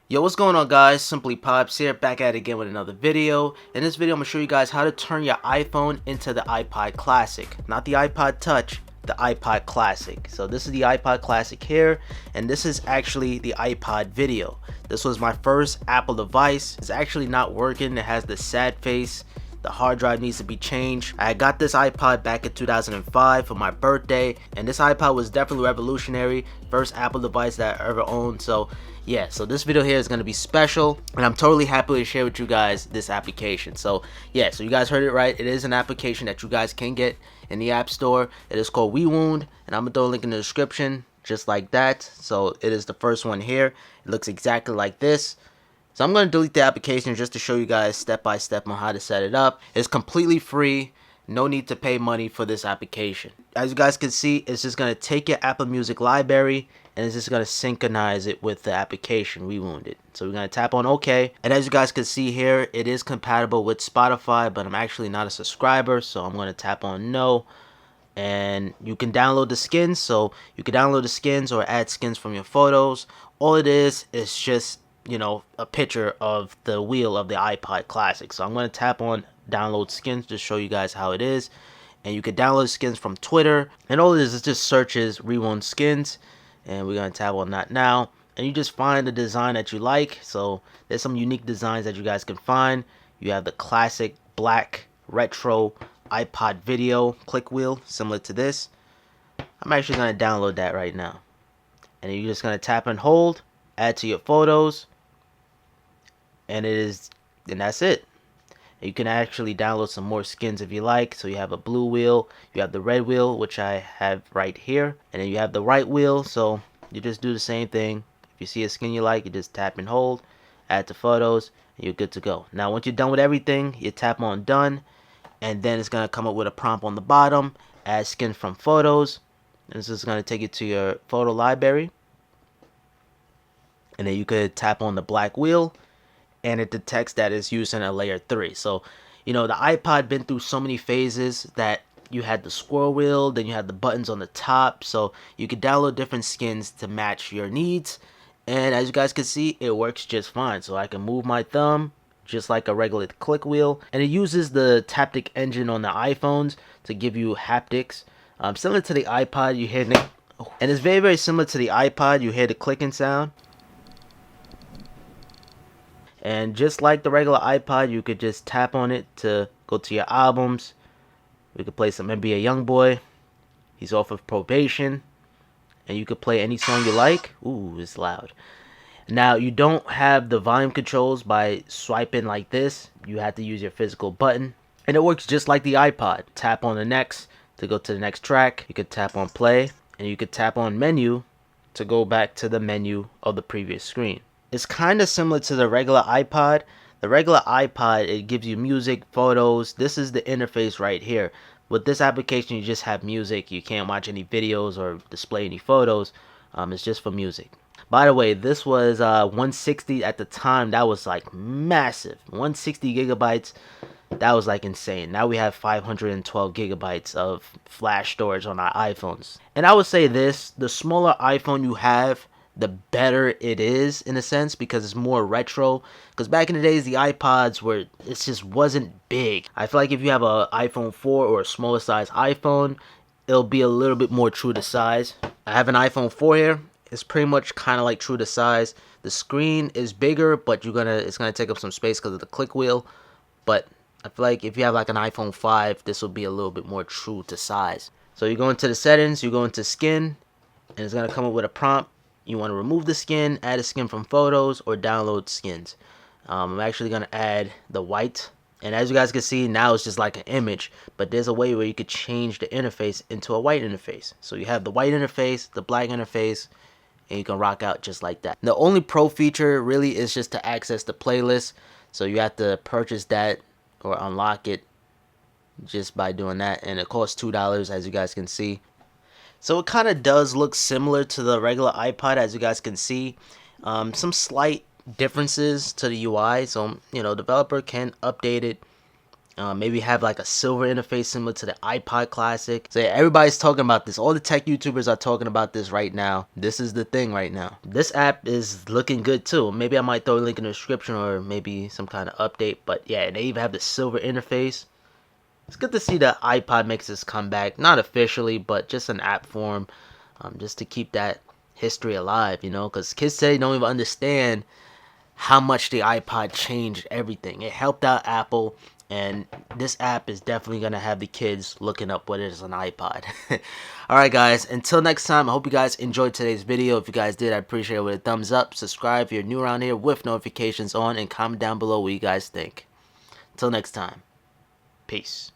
Yo, what's going on, guys? SimplyPops here, back at it again with another video. In this video, I'm going to show you guys how to turn your iPhone into the iPod Classic. Not the iPod Touch, the iPod Classic. So this is the iPod Classic here, and this is actually the iPod Video. This was my first Apple device. It's actually not working. It has the sad face. The hard drive needs to be changed. I got this iPod back in 2005 for my birthday, and this iPod was definitely revolutionary. First Apple device that I ever owned. So yeah, so this video here is going to be special, and I'm totally happy to share with you guys this application. So yeah, so you guys heard it right. It is an application that you guys can get in the App Store. It is called WeWound, and I'm going to throw a link in the description just like that. So it is the first one here. It looks exactly like this. So I'm going to delete the application just to show you guys step by step on how to set it up. It's completely free. No need to pay money for this application. As you guys can see, it's just going to take your Apple Music library and it's just going to synchronize it with the application WeWound it. So we're going to tap on OK. And as you guys can see here, it is compatible with Spotify, but I'm actually not a subscriber, so I'm going to tap on No. And you can download the skins, so you can download the skins or add skins from your photos. All it is just, you know, a picture of the wheel of the iPod Classic. So I'm going to tap on download skins to show you guys how it is. And you can download skins from Twitter, and all it is just searches WeWound skins, and we're going to tap on that now. And you just find the design that you like. So there's some unique designs that you guys can find. You have the classic black retro iPod Video click wheel similar to this. I'm actually going to download that right now, and you're just going to tap and hold, add to your photos, and that's it. You can actually download some more skins if you like. So you have a blue wheel, you have the red wheel, which I have right here, and then you have the white wheel. So you just do the same thing. If you see a skin you like, you just tap and hold, add to photos, and you're good to go. Now once you're done with everything, you tap on done, and then it's going to come up with a prompt on the bottom, add skin from photos. And this is going to take you to your photo library, and then you could tap on the black wheel, and it detects that it's using a layer 3. So, you know, the iPod been through so many phases that you had the scroll wheel, then you had the buttons on the top. So you could download different skins to match your needs. And as you guys can see, it works just fine. So I can move my thumb just like a regular click wheel. And it uses the taptic engine on the iPhones to give you haptics. Similar to the iPod, you hear and it's very, very similar to the iPod. You hear the clicking sound. And just like the regular iPod, you could just tap on it to go to your albums. We could play some NBA Youngboy. He's off of probation. And you could play any song you like. Ooh, it's loud. Now, you don't have the volume controls by swiping like this. You have to use your physical button. And it works just like the iPod. Tap on the next to go to the next track. You could tap on play. And you could tap on menu to go back to the menu of the previous screen. It's kind of similar to the regular iPod. The regular iPod, it gives you music, photos. This is the interface right here. With this application, you just have music. You can't watch any videos or display any photos. It's just for music. By the way, this was 160 at the time. That was like massive. 160 gigabytes. That was like insane. Now we have 512 gigabytes of flash storage on our iPhones. And I would say this, the smaller iPhone you have, the better it is in a sense, because it's more retro. Because back in the days, the iPods were, it just wasn't big. I feel like if you have an iPhone 4 or a smaller size iPhone, it'll be a little bit more true to size. I have an iPhone 4 here. It's pretty much kind of like true to size. The screen is bigger, but it's gonna take up some space because of the click wheel. But I feel like if you have like an iPhone 5, this will be a little bit more true to size. So you go into the settings, you go into skin, and it's gonna come up with a prompt. You want to remove the skin, add a skin from photos, or download skins. I'm actually going to add the white. And as you guys can see, now it's just like an image. But there's a way where you could change the interface into a white interface. So you have the white interface, the black interface, and you can rock out just like that. The only pro feature really is just to access the playlist. So you have to purchase that or unlock it just by doing that. And it costs $2, as you guys can see. So it kind of does look similar to the regular iPod, as you guys can see. Some slight differences to the UI. So, you know, developer can update it Maybe have like a silver interface similar to the iPod Classic. So yeah, everybody's talking about this. All the tech YouTubers are talking about this right now. This is the thing right now. This app is looking good too. Maybe I might throw a link in the description or maybe some kind of update. But yeah, they even have the silver interface. It's good to see that iPod makes its comeback. Not officially, but just in app form. Just to keep that history alive, you know, because kids today don't even understand how much the iPod changed everything. It helped out Apple, and this app is definitely going to have the kids looking up what it is an iPod. Alright guys, until next time, I hope you guys enjoyed today's video. If you guys did, I appreciate it with a thumbs up. Subscribe if you're new around here with notifications on, and comment down below what you guys think. Until next time, peace.